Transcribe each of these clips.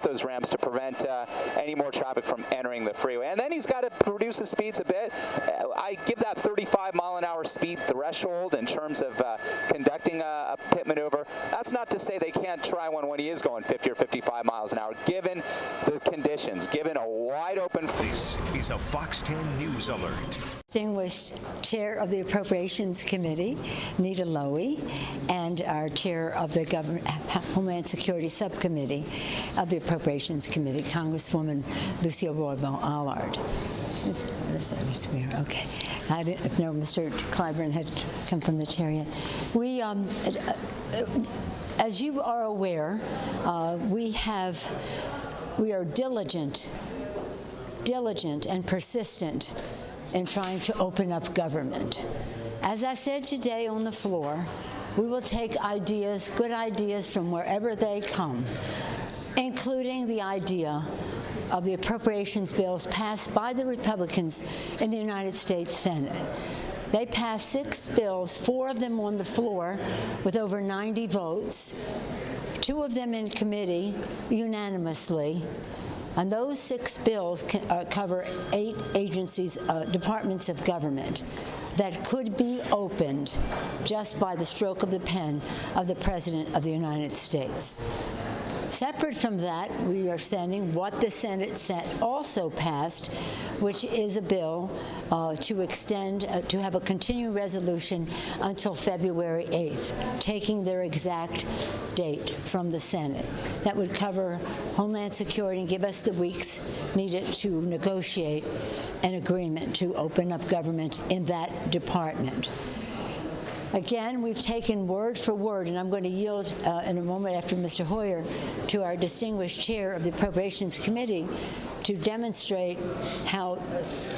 out those ramps to prevent any more traffic from entering the freeway. And then he's got to reduce the speeds a bit. I give that 35-mile-an-hour speed threshold in terms of conducting a pit maneuver. That's not to say they can't try one when he is going 50 or 55 miles an hour, given the conditions, given a wide-open freeway. This is a Fox 10 News Alert. Distinguished Chair of the Appropriations Committee, Nita Lowey, and our Chair of the Homeland Security Subcommittee of the Appropriations Committee, Congresswoman Lucia Roybal-Allard. Okay. I didn't know Mr. Clyburn had come from the chair yet. We, as you are aware, we are diligent and persistent in trying to open up government. As I said today on the floor, we will take ideas, good ideas from wherever they come, including the idea of the appropriations bills passed by the Republicans in the United States Senate. They passed 6 bills, 4 of them on the floor with over 90 votes, 2 of them in committee unanimously. And those 6 bills cover 8 agencies, departments of government that could be opened just by the stroke of the pen of the President of the United States. Separate from that, we are sending what the Senate also passed, which is a bill to extend, to have a continuing resolution until February 8th, taking their exact date from the Senate. That would cover Homeland Security and give us the weeks needed to negotiate an agreement to open up government in that department. Again, we've taken word for word, and I'm going to yield in a moment after Mr. Hoyer to our distinguished chair of the Appropriations Committee to demonstrate how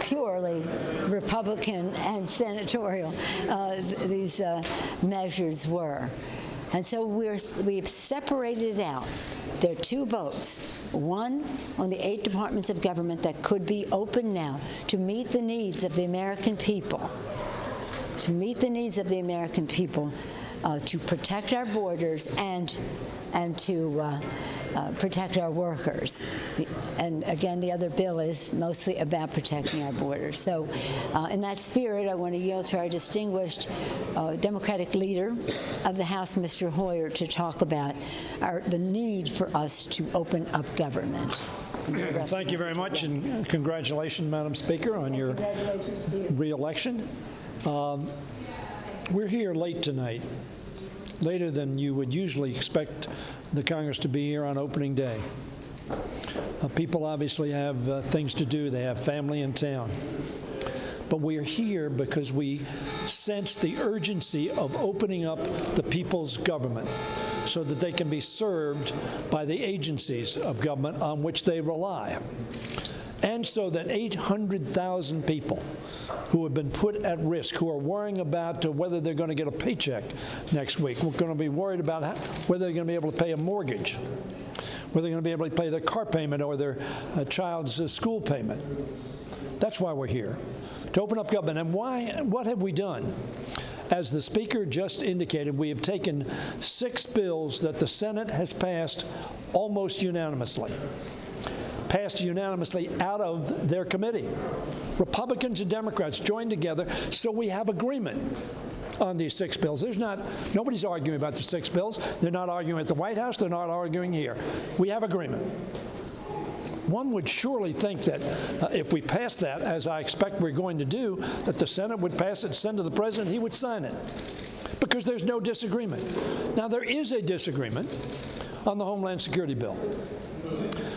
purely Republican and senatorial these measures were. And so we've separated it out. There are 2 votes, one on the 8 departments of government that could be open now to meet the needs of the American people. To meet the needs of the American people, to protect our borders and to protect our workers. And again, the other bill is mostly about protecting our borders. So in that spirit, I want to yield to our distinguished Democratic leader of the House, Mr. Hoyer, to talk about the need for us to open up government. Thank you very much, and congratulations, Madam Speaker, on your re-election. We're here late tonight, later than you would usually expect the Congress to be here on opening day. People obviously have things to do. They have family in town. But we're here because we sense the urgency of opening up the people's government so that they can be served by the agencies of government on which they rely. And so that 800,000 people who have been put at risk, who are worrying about whether they're going to get a paycheck next week, we're going to be worried about whether they're going to be able to pay a mortgage, whether they're going to be able to pay their car payment or their child's school payment. That's why we're here, to open up government. And what have we done? As the Speaker just indicated, we have taken 6 bills that the Senate has passed almost unanimously. Passed unanimously out of their committee. Republicans and Democrats joined together, so we have agreement on these 6 bills. Nobody's arguing about the 6 bills. They're not arguing at the White House. They're not arguing here. We have agreement. One would surely think that if we pass that, as I expect we're going to do, that the Senate would pass it, send to the President, he would sign it, because there's no disagreement. Now, there is a disagreement on the Homeland Security bill.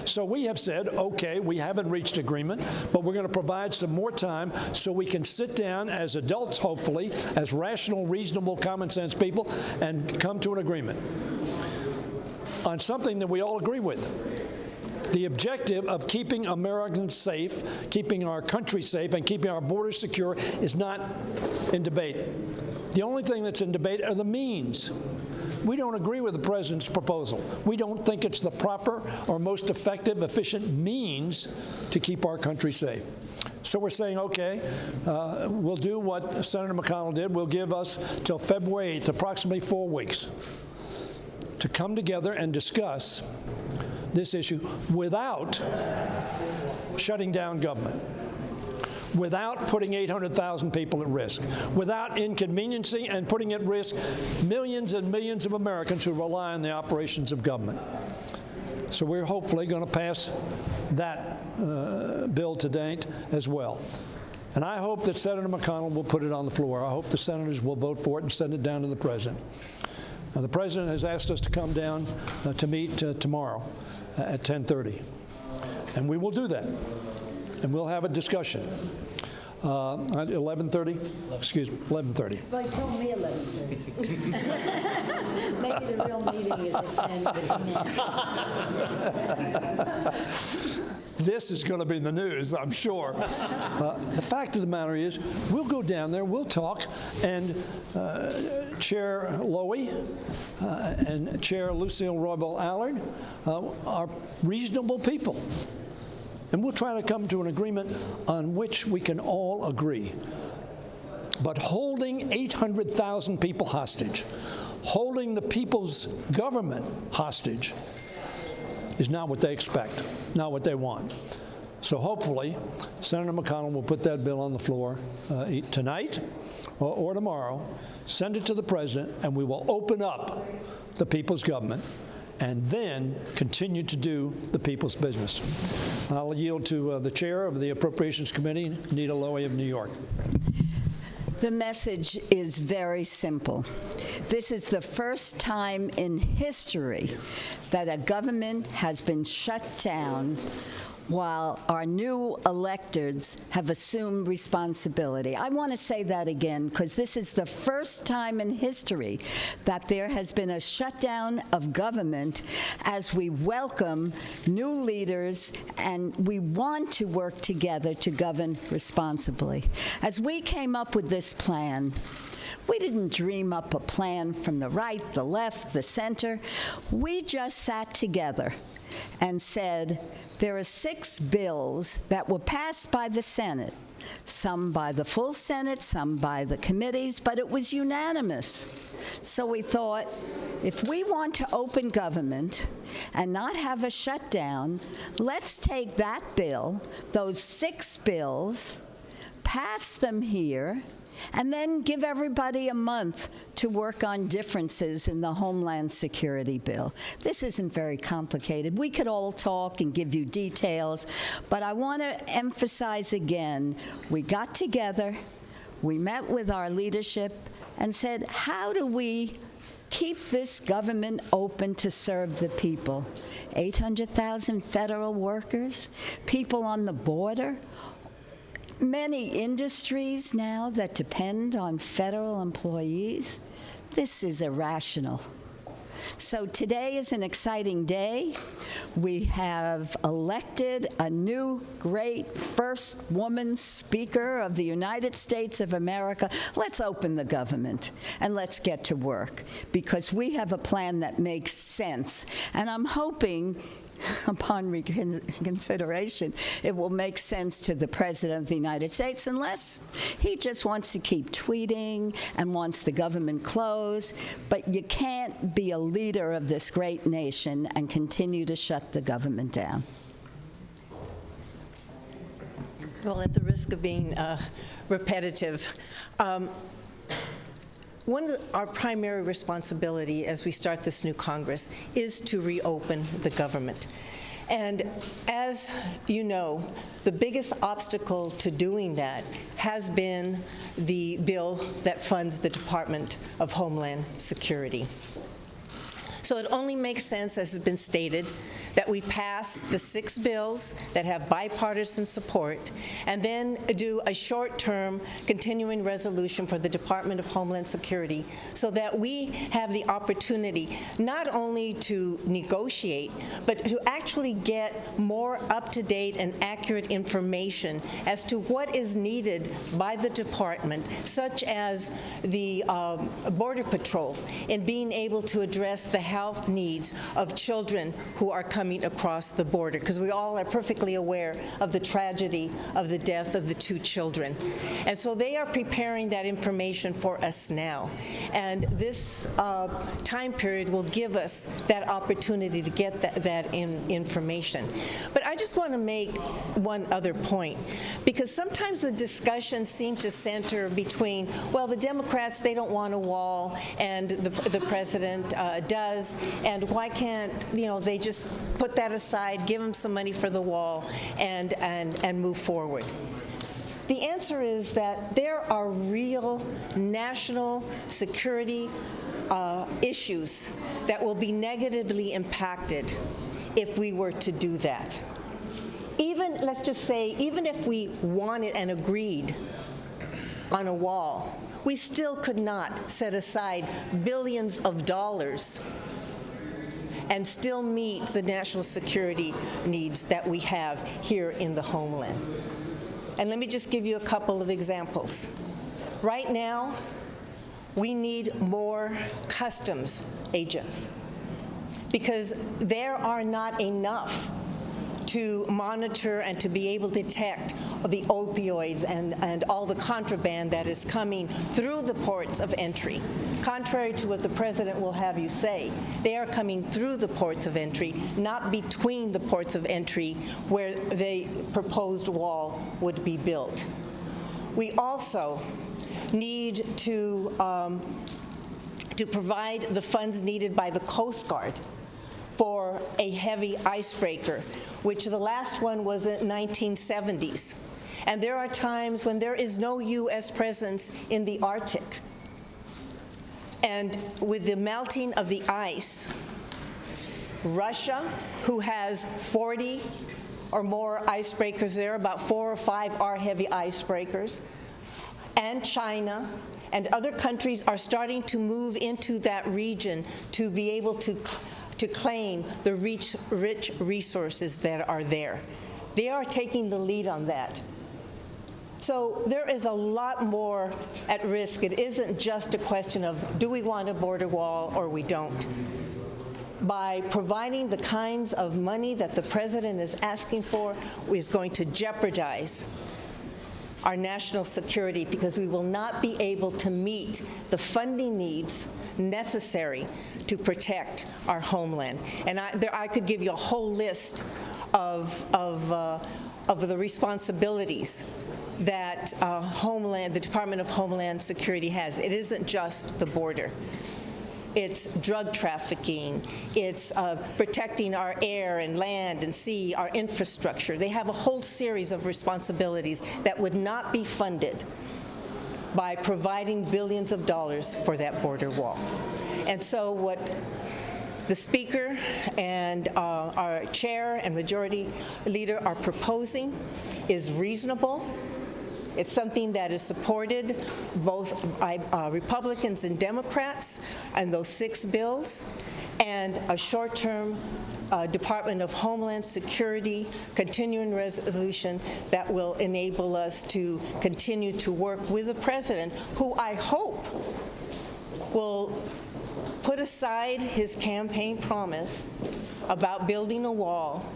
So we have said, okay, we haven't reached agreement, but we're going to provide some more time so we can sit down as adults, hopefully, as rational, reasonable, common sense people, and come to an agreement on something that we all agree with. The objective of keeping Americans safe, keeping our country safe, and keeping our borders secure is not in debate. The only thing that's in debate are the means. We don't agree with the President's proposal. We don't think it's the proper or most effective, efficient means to keep our country safe. So we're saying, okay, we'll do what Senator McConnell did. We'll give us till February 8th, approximately 4 weeks, to come together and discuss this issue without shutting down government, without putting 800,000 people at risk, without inconveniencing and putting at risk millions and millions of Americans who rely on the operations of government. So we're hopefully going to pass that bill today as well. And I hope that Senator McConnell will put it on the floor. I hope the senators will vote for it and send it down to the president. Now, the president has asked us to come down to meet tomorrow at 10:30. And we will do that. And we'll have a discussion. At 11:30? Excuse me, 11:30. Well, he told me 11:30. Maybe the real meeting is at 10. This is going to be in the news, I'm sure. The fact of the matter is, we'll go down there, we'll talk, and Chair Lowy and Chair Lucille Roybal Allard are reasonable people. And we'll try to come to an agreement on which we can all agree. But holding 800,000 people hostage, holding the people's government hostage, is not what they expect, not what they want. So hopefully, Senator McConnell will put that bill on the floor tonight or tomorrow, send it to the president, and we will open up the people's government and then continue to do the people's business. I'll yield to the chair of the Appropriations Committee, Nita Lowey of New York. The message is very simple. This is the first time in history that a government has been shut down while our new electeds have assumed responsibility. I want to say that again because this is the first time in history that there has been a shutdown of government as we welcome new leaders and we want to work together to govern responsibly. As we came up with this plan, we didn't dream up a plan from the right, the left, the center. We just sat together and said, there are 6 bills that were passed by the Senate, some by the full Senate, some by the committees, but it was unanimous. So we thought, if we want to open government and not have a shutdown, let's take that bill, those 6 bills, pass them here, and then give everybody a month to work on differences in the Homeland Security bill. This isn't very complicated. We could all talk and give you details, but I want to emphasize again, we got together, we met with our leadership and said, how do we keep this government open to serve the people? 800,000 federal workers, people on the border, many industries now that depend on federal employees. This is irrational. So today is an exciting day. We have elected a new great first woman speaker of the United States of America. Let's open the government and let's get to work because we have a plan that makes sense. And I'm hoping upon reconsideration, it will make sense to the President of the United States unless he just wants to keep tweeting and wants the government closed. But you can't be a leader of this great nation and continue to shut the government down. Well, at the risk of being repetitive, one of our primary responsibility as we start this new Congress is to reopen the government. And as you know, the biggest obstacle to doing that has been the bill that funds the Department of Homeland Security. So it only makes sense, as has been stated, that we pass the 6 bills that have bipartisan support and then do a short-term continuing resolution for the Department of Homeland Security so that we have the opportunity not only to negotiate, but to actually get more up-to-date and accurate information as to what is needed by the department, such as the Border Patrol, in being able to address the health needs of children who are coming coming across the border, because we all are perfectly aware of the tragedy of the death of the 2 children. And so they are preparing that information for us now. And this time period will give us that opportunity to get that information. But I just want to make one other point, because sometimes the discussion seems to center between, well, the Democrats, they don't want a wall, and the president does, and why can't, they just put that aside, give them some money for the wall, and move forward. The answer is that there are real national security issues that will be negatively impacted if we were to do that. Even, let's just say, even if we wanted and agreed on a wall, we still could not set aside billions of dollars and still meet the national security needs that we have here in the homeland. And let me just give you a couple of examples. Right now, we need more customs agents because there are not enough to monitor and to be able to detect the opioids and all the contraband that is coming through the ports of entry. Contrary to what the president will have you say, they are coming through the ports of entry, not between the ports of entry where the proposed wall would be built. We also need to provide the funds needed by the Coast Guard for a heavy icebreaker, which the last one was in the 1970s. And there are times when there is no U.S. presence in the Arctic. And with the melting of the ice, Russia, who has 40 or more icebreakers there, about 4 or 5 are heavy icebreakers, and China and other countries are starting to move into that region to be able to claim the rich resources that are there. They are taking the lead on that. So there is a lot more at risk. It isn't just a question of do we want a border wall or we don't. By providing the kinds of money that the president is asking for is going to jeopardize our national security because we will not be able to meet the funding needs necessary to protect our homeland. And I could give you a whole list of the responsibilities that the Department of Homeland Security has. It isn't just the border. It's drug trafficking. It's protecting our air and land and sea, our infrastructure. They have a whole series of responsibilities that would not be funded by providing billions of dollars for that border wall. And so what the Speaker and our Chair and Majority Leader are proposing is reasonable. It's something that is supported both by Republicans and Democrats and those 6 bills, and a short-term Department of Homeland Security continuing resolution that will enable us to continue to work with the president, who I hope will put aside his campaign promise about building a wall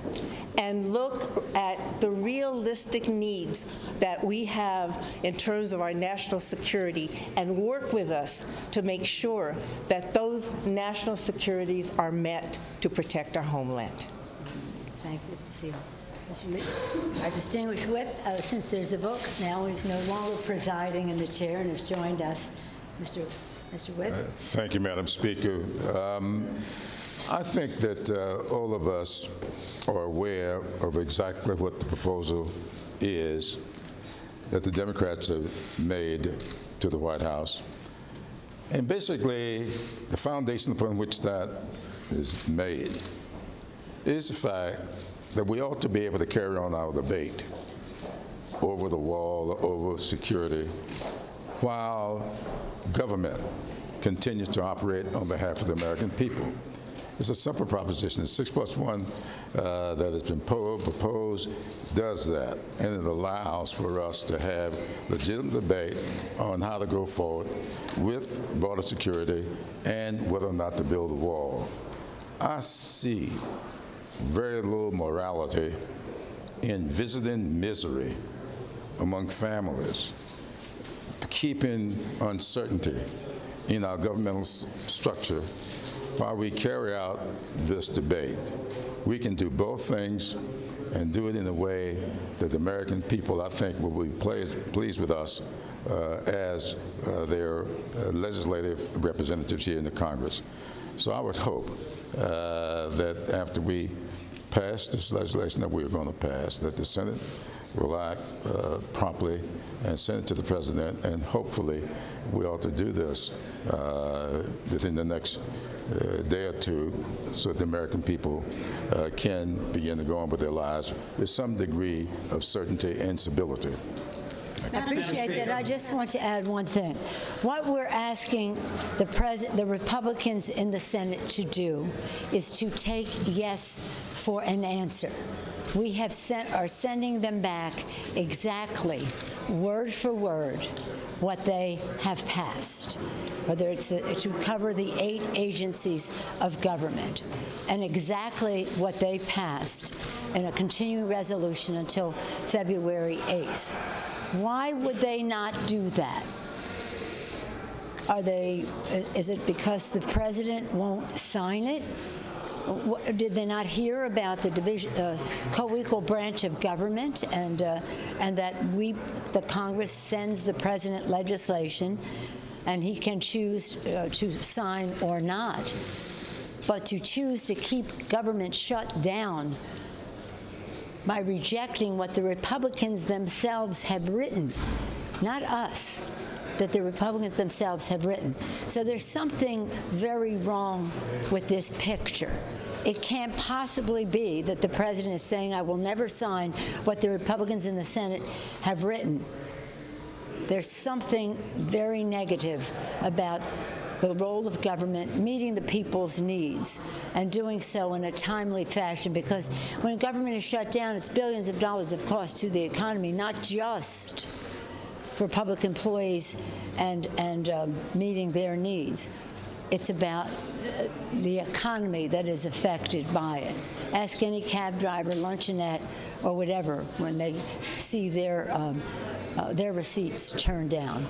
and look at the realistic needs that we have in terms of our national security and work with us to make sure that those national securities are met to protect our homeland. Thank you, Cecile. Our distinguished whip, since there's a vote now, is no longer presiding in the chair and has joined us. Mr. Whip. Thank you, Madam Speaker. I think that all of us are aware of exactly what the proposal is that the Democrats have made to the White House. And basically, the foundation upon which that is made is the fact that we ought to be able to carry on our debate over the wall, over security, while government continues to operate on behalf of the American people. It's a simple proposition. 6+1 that has been proposed does that, and it allows for us to have legitimate debate on how to go forward with border security and whether or not to build a wall. I see very little morality in visiting misery among families, keeping uncertainty in our governmental structure while we carry out this debate. We can do both things and do it in a way that the American people, I think, will be pleased with us as their legislative representatives here in the Congress. So I would hope that after we pass this legislation that we're going to pass, that the Senate will act promptly and send it to the President, and hopefully we ought to do this within the next day or two so that the American people can begin to go on with their lives with some degree of certainty and stability. I appreciate that. I just want to add one thing. What we're asking the Republicans in the Senate to do is to take yes for an answer. We are sending them back exactly, word for word, what they have passed, whether it's to cover the 8 agencies of government, and exactly what they passed in a continuing resolution until February 8th. Why would they not do that? Is it because the president won't sign it? Did they not hear about the division, co-equal branch of government, and that the Congress sends the president legislation, and he can choose to sign or not? But to choose to keep government shut down by rejecting what the Republicans themselves have written, not us, that the Republicans themselves have written. So there's something very wrong with this picture. It can't possibly be that the president is saying, I will never sign what the Republicans in the Senate have written. There's something very negative about the role of government meeting the people's needs and doing so in a timely fashion, because when government is shut down, it's billions of dollars of cost to the economy, not just for public employees and meeting their needs. It's about the economy that is affected by it. Ask any cab driver, luncheonette, or whatever when they see their receipts turned down.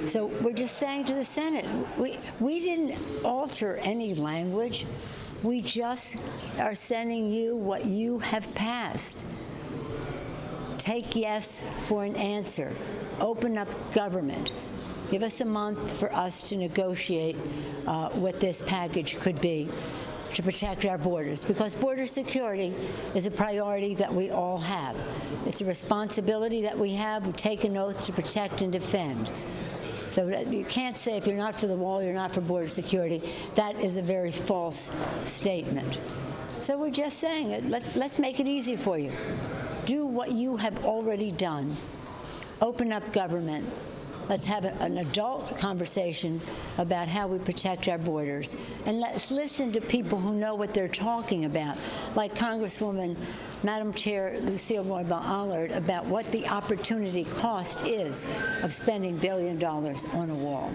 So we're just saying to the Senate, we didn't alter any language. We just are sending you what you have passed. Take yes for an answer. Open up government. Give us a month for us to negotiate what this package could be to protect our borders, because border security is a priority that we all have. It's a responsibility that we have. We take an oath to protect and defend. So you can't say if you're not for the wall, you're not for border security. That is a very false statement. So we're just saying, let's make it easy for you. Do what you have already done. Open up government. Let's have an adult conversation about how we protect our borders. And let's listen to people who know what they're talking about, like Congresswoman, Madam Chair Lucille Roybal-Allard, about what the opportunity cost is of spending $1 billion on a wall.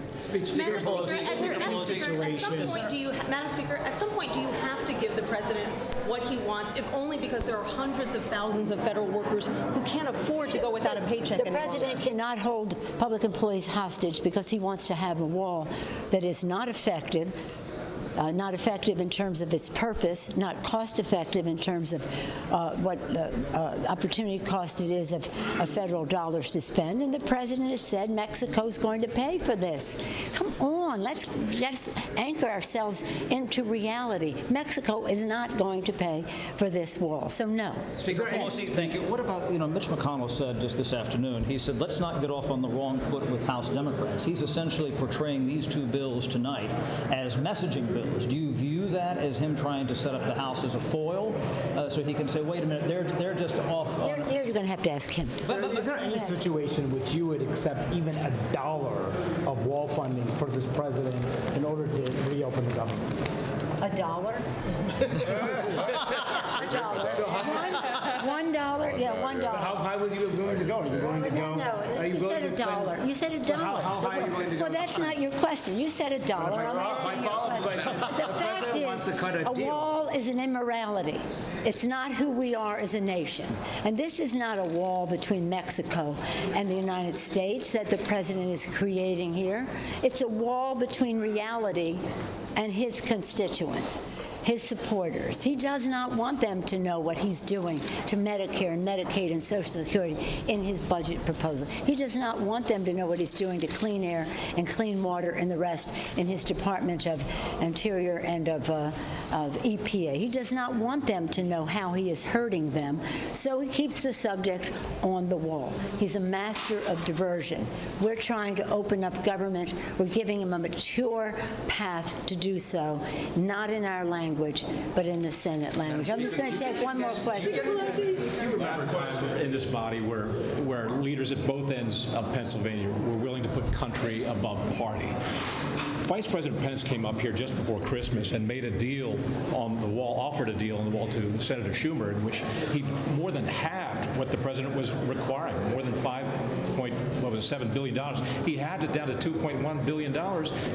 Madam Speaker, at some point, do you have to give the president what he wants, if only because there are hundreds of thousands of federal workers who can't afford to go without a paycheck anymore? The president cannot hold public employees hostage because he wants to have a wall that is not effective in terms of its purpose, not cost effective in terms of what opportunity cost it is of federal dollars to spend. And the president has said Mexico's going to pay for this. Come on, let's anchor ourselves into reality. Mexico is not going to pay for this wall. So no. Speaker Pelosi, thank you. What about, Mitch McConnell said just this afternoon, he said, let's not get off on the wrong foot with House Democrats. He's essentially portraying these two bills tonight as messaging bills. Do you view that as him trying to set up the House as a foil, so he can say, wait a minute, they're just off? You're going to have to ask him. Is there any situation in which you would accept even $1 of wall funding for this president in order to reopen the government? $1? $1? $1? Yeah, $1. How high was you willing to go? Are you willing to go? No, you said $1. You said $1. So how high are you willing to go? Well, that's not your question. You said $1. My follow-up question is, The fact is, wants to cut a deal. wall is an immorality. It's not who we are as a nation. And this is not a wall between Mexico and the United States that the president is creating here. It's a wall between reality and his constituents, his supporters. He does not want them to know what he's doing to Medicare and Medicaid and Social Security in his budget proposal. He does not want them to know what he's doing to clean air and clean water and the rest in his Department of Interior and of EPA. He does not want them to know how he is hurting them, so he keeps the subject on the wall. He's a master of diversion. We're trying to open up government. We're giving him a mature path to do so, not in our language, but in the Senate language. I'm just going to take one more question. You remember times in this body where leaders at both ends of Pennsylvania were willing to put country above party. Vice President Pence came up here just before Christmas and made a deal on the wall, offered a deal on the wall to Senator Schumer, in which he more than halved what the president was requiring, more than $7 billion. He halved it down to $2.1 billion.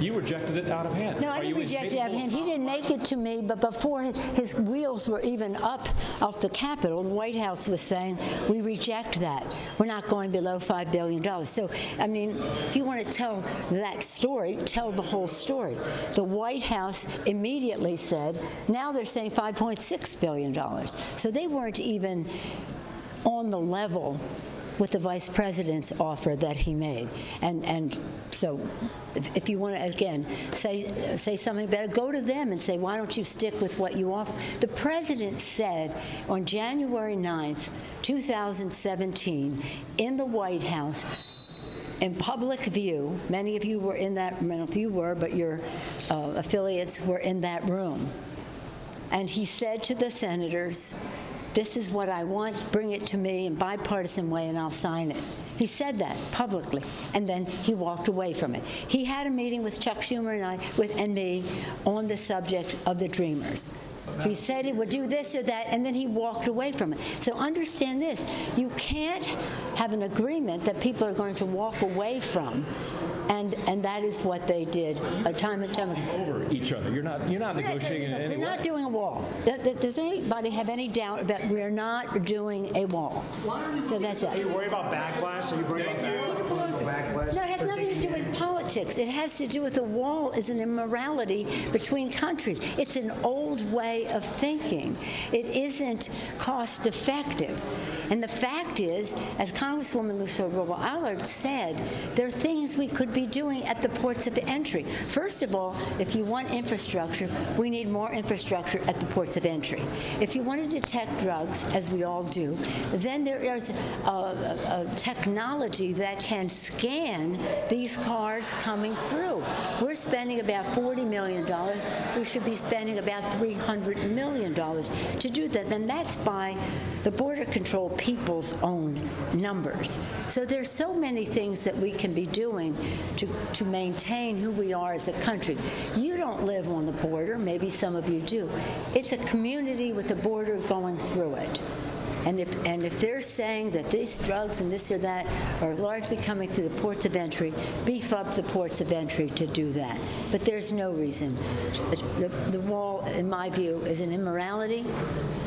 You rejected it out of hand. No, I didn't reject it out of hand. He didn't make it to me, but before his wheels were even up off the Capitol, the White House was saying, we reject that. We're not going below $5 billion. So, I mean, if you want to tell that story, tell the whole story. The White House immediately said, now they're saying $5.6 billion. So they weren't even on the level with the vice president's offer that he made. And so if you want to, again, say something better, go to them and say, why don't you stick with what you offer? The president said on January 9th, 2017, in the White House, in public view, many of you were in that, I don't know if you were, but your affiliates were in that room. And he said to the senators, this is what I want, bring it to me in bipartisan way and I'll sign it. He said that publicly, and then he walked away from it. He had a meeting with Chuck Schumer and me on the subject of the Dreamers. He said he would do this or that, and then he walked away from it. So understand this. You can't have an agreement that people are going to walk away from, and that is what they did time and time again. Over each other. You're not negotiating in any way. We're not doing a wall. Does anybody have any doubt about we're not doing a wall? So that's it. Are you worried about backlash? Are you worried about backlash? No, it has nothing to do with politics. It has to do with the wall is an immorality between countries. It's an old way of thinking. It isn't cost effective. And the fact is, as Congresswoman Lucille Allard said, there are things we could be doing at the ports of entry. First of all, if you want infrastructure, we need more infrastructure at the ports of entry. If you want to detect drugs, as we all do, then there is a technology that can scan these cars coming through. We're spending about $40 million. We should be spending about $300 million to do that. And that's by the Border Control people's own numbers. So there's so many things that we can be doing to maintain who we are as a country. You don't live on the border. Maybe some of you do. It's a community with a border going through it. And if they're saying that these drugs and this or that are largely coming through the ports of entry, beef up the ports of entry to do that. But there's no reason. The wall, in my view, is an immorality.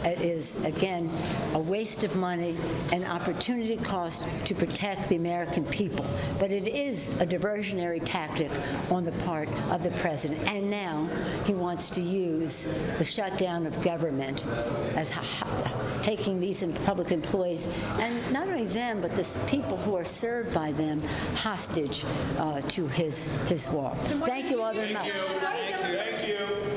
It is, again, a waste of money and opportunity cost to protect the American people. But it is a diversionary tactic on the part of the president. And now he wants to use the shutdown of government as taking these public employees, and not only them, but the people who are served by them, hostage to his wall. Thank you all very much. Thank you.